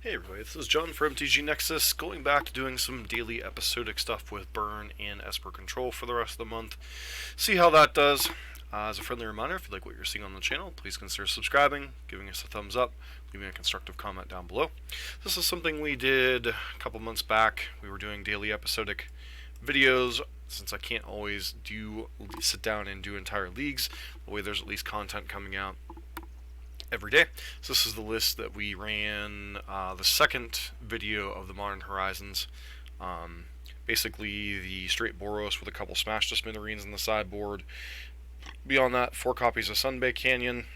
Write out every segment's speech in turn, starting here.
Hey everybody, this is John for MTG Nexus, going back to doing some daily episodic stuff with Burn and Esper Control for the rest of the month. See how that does. As a friendly reminder, if you like what you're seeing on the channel, please consider subscribing, giving us a thumbs up, leaving a constructive comment down below. This is something we did a couple months back. We were doing daily episodic videos. Since I can't always sit down and do entire leagues, the way there's at least content coming out every day. So this is the list that we ran, the second video of the Modern Horizons. Basically the straight Boros with a couple smashed to smithereens in the sideboard. Beyond that, 4 copies of Sunbaked Canyon.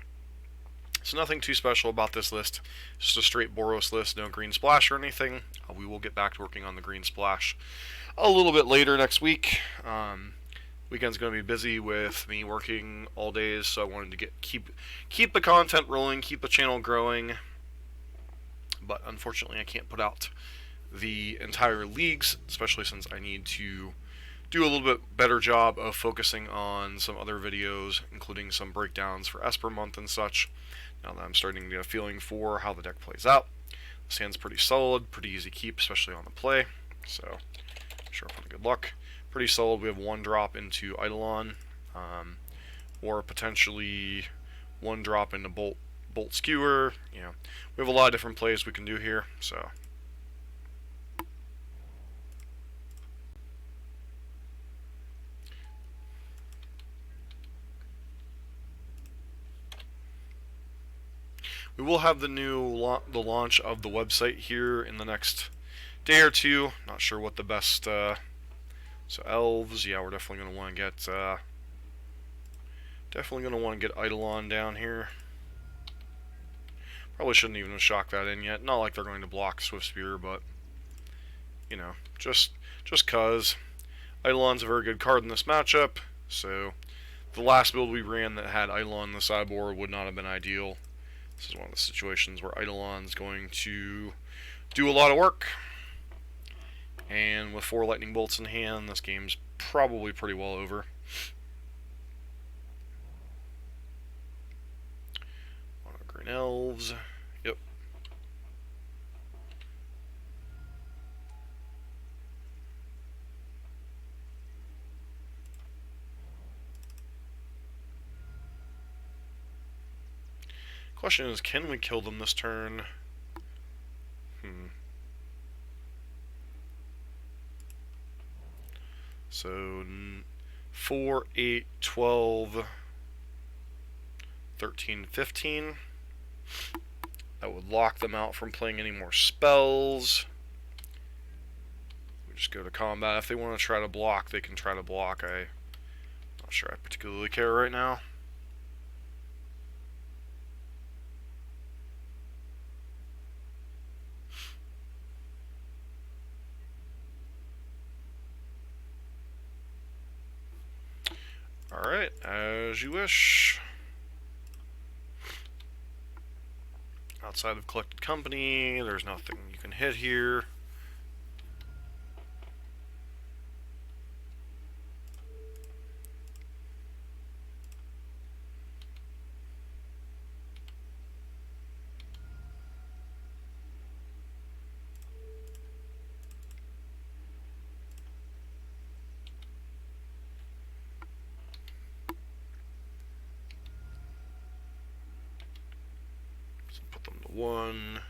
So nothing too special about this list. Just a straight Boros list, no green splash or anything. We will get back to working on the green splash a little bit later next week. Weekend's going to be busy with me working all days, so I wanted to keep the content rolling, keep the channel growing. But unfortunately, I can't put out the entire leagues, especially since I need to do a little bit better job of focusing on some other videos, including some breakdowns for Esper month and such. Now that I'm starting to get a feeling for how the deck plays out. This hand's pretty solid, pretty easy keep, especially on the play. So, sure for the good luck. Pretty solid. We have 1 drop into Eidolon, or potentially 1 drop into Bolt Skewer. You know, we have a lot of different plays we can do here. So, we will have the launch of the website here in the next day or two. Not sure what the best. So Elves, yeah, we're definitely going to want to get Eidolon down here. Probably shouldn't even have shocked that in yet. Not like they're going to block Swift Spear, but you know, just cause Eidolon's a very good card in this matchup. So the last build we ran that had Eidolon in the sideboard would not have been ideal. This is one of the situations where Eidolon's going to do a lot of work. And with 4 lightning bolts in hand, this game's probably pretty well over. Mono green elves. Yep. Question is, can we kill them this turn? So 4, 8, 12, 13, 15. That would lock them out from playing any more spells. We just go to combat. If they want to try to block, they can try to block. I'm not sure I particularly care right now. Alright, as you wish. Outside of collected company, there's nothing you can hit here. Put them to 1.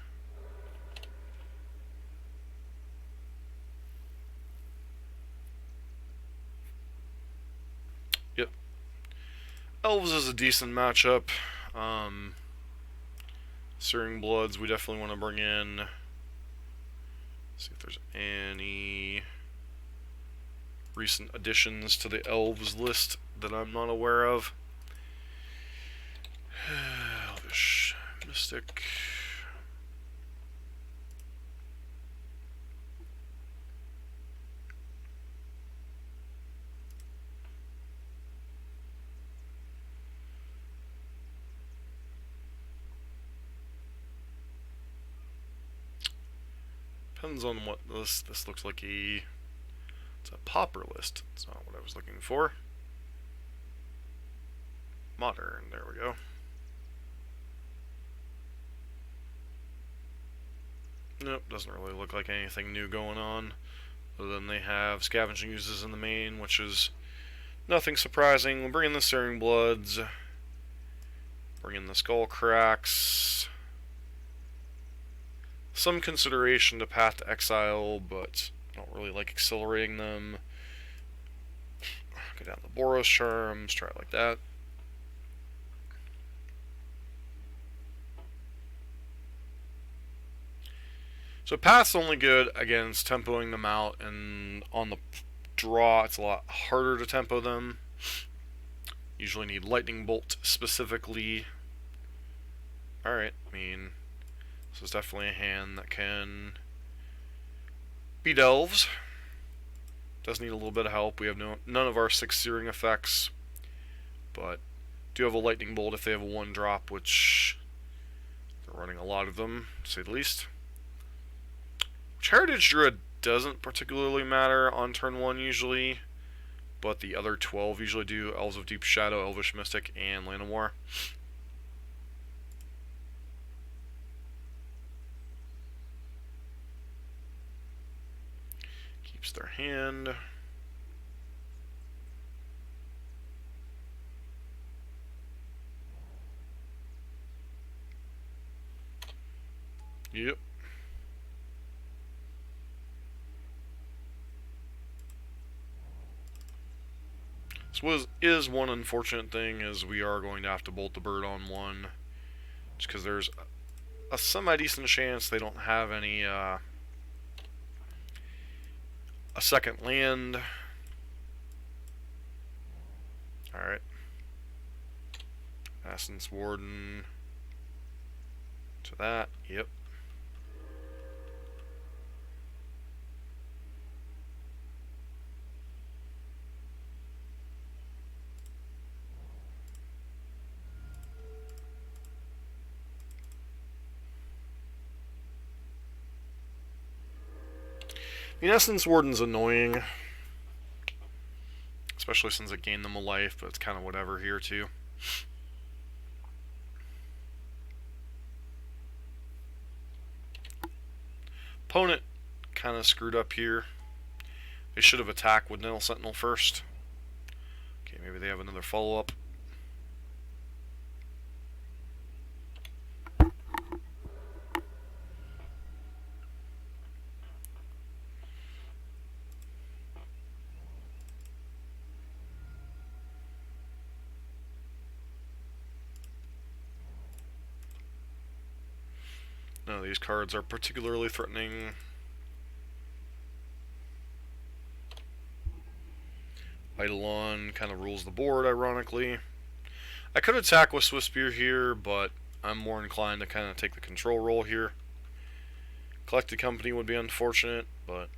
Yep. Elves is a decent matchup. Searing Bloods we definitely want to bring in. See if there's any recent additions to the Elves list that I'm not aware of. Elvish. Mystic. Depends on what this looks like. It's a pauper list. It's not what I was looking for. Modern, there we go. Nope, doesn't really look like anything new going on. Other than they have scavenging uses in the main, which is nothing surprising. We'll bring in the Searing Bloods. Bring in the Skull Cracks. Some consideration to Path to Exile, but I don't really like accelerating them. Go down the Boros Charms, try it like that. So Path's only good against tempoing them out, and on the draw it's a lot harder to tempo them. Usually need Lightning Bolt specifically. Alright, I mean, this is definitely a hand that can beat Elves. Does need a little bit of help. We have none of our 6 Searing effects, but do have a Lightning Bolt if they have a 1-drop, which they're running a lot of them, to say the least. Which Heritage Druid doesn't particularly matter on turn 1 usually, but the other 12 usually do. Elves of Deep Shadow, Elvish Mystic, and Land of War. Keeps their hand. Yep. This is one unfortunate thing, is we are going to have to bolt the bird on 1, just because there's a semi-decent chance they don't have any a second land. Alright. Essence Warden to that, yep. The Essence Warden's annoying, especially since it gained them a life, but it's kind of whatever here too. Opponent kind of screwed up here. They should have attacked with Nettle Sentinel first. Okay, maybe they have another follow-up. None of these cards are particularly threatening. Eidolon kind of rules the board, ironically. I could attack with Swift Spear here, but I'm more inclined to kind of take the control role here. Collected Company would be unfortunate, but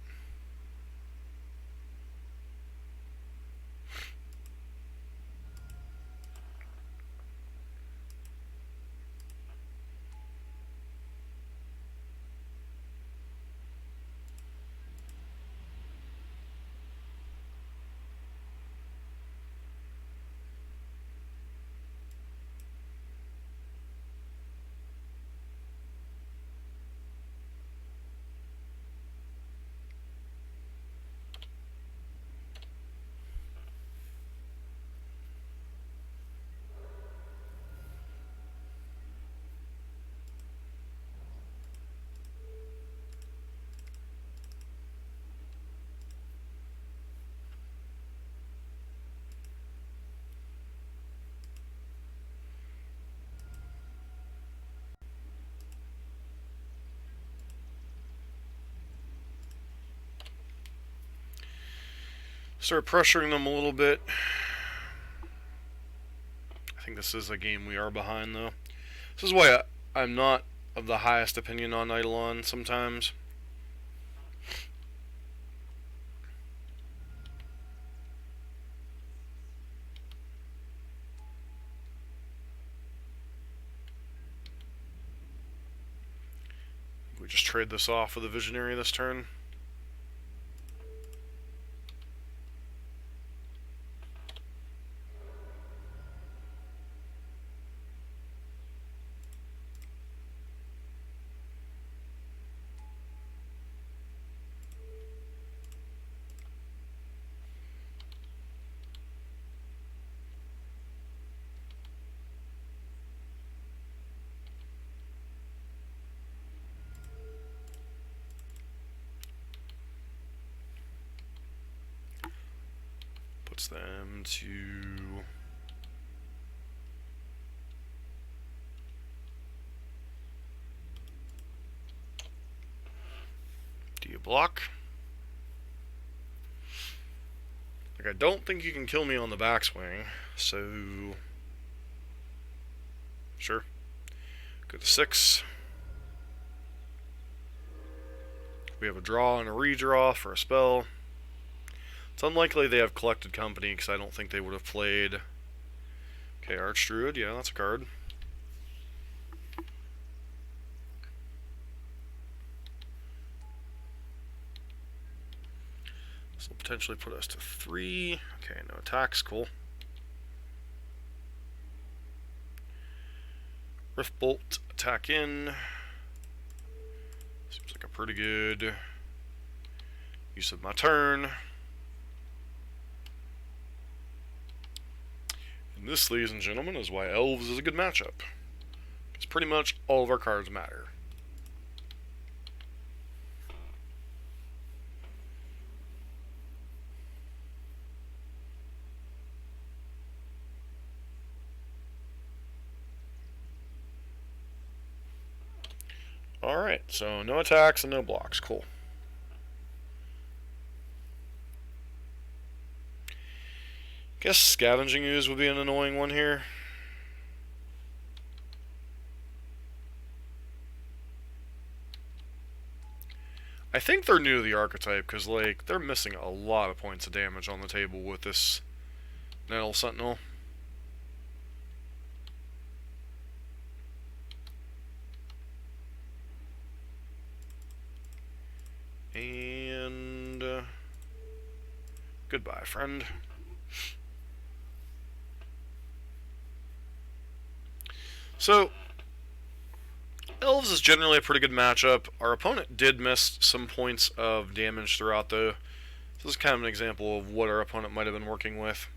start pressuring them a little bit. I think this is a game we are behind, though. This is why I'm not of the highest opinion on Eidolon sometimes. We just trade this off with a Visionary this turn. them to... Do you block? Like, I don't think you can kill me on the backswing, so... Sure. Go to 6. We have a draw and a redraw for a spell. It's unlikely they have Collected Company, because I don't think they would have played... Okay, Archdruid, yeah, that's a card. This will potentially put us to 3. Okay, no attacks, cool. Riftbolt, attack in. Seems like a pretty good use of my turn. And this, ladies and gentlemen, is why Elves is a good matchup. Because pretty much all of our cards matter. Alright, so no attacks and no blocks. Cool. Guess Scavenging Ooze would be an annoying one here. I think they're new to the archetype, because, like, they're missing a lot of points of damage on the table with this Nettle Sentinel. And... goodbye, friend. So, Elves is generally a pretty good matchup. Our opponent did miss some points of damage throughout, though. This is kind of an example of what our opponent might have been working with.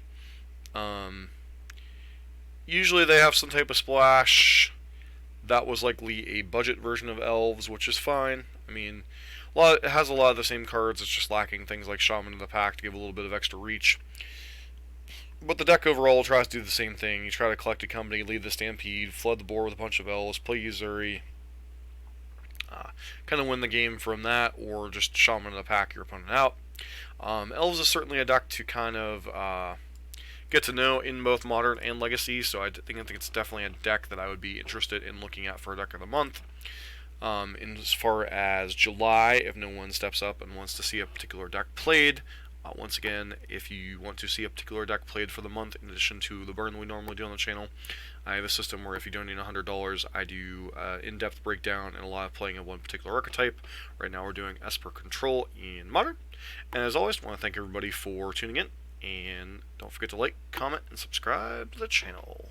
Usually they have some type of splash. That was likely a budget version of Elves, which is fine. I mean, it has a lot of the same cards. It's just lacking things like Shaman of the Pack to give a little bit of extra reach. But the deck overall tries to do the same thing. You try to collect a company, lead the Stampede, flood the board with a bunch of Elves, play Yuzuri, kind of win the game from that, or just Shaman of the Pack your opponent out. Elves is certainly a deck to kind of get to know in both Modern and Legacy, so I think it's definitely a deck that I would be interested in looking at for a deck of the month. In as far as July, if no one steps up and wants to see a particular deck played, once again, if you want to see a particular deck played for the month, in addition to the burn we normally do on the channel, I have a system where if you donate $100, I do in-depth breakdown and a lot of playing of one particular archetype. Right now we're doing Esper Control in Modern. And as always, I want to thank everybody for tuning in. And don't forget to like, comment, and subscribe to the channel.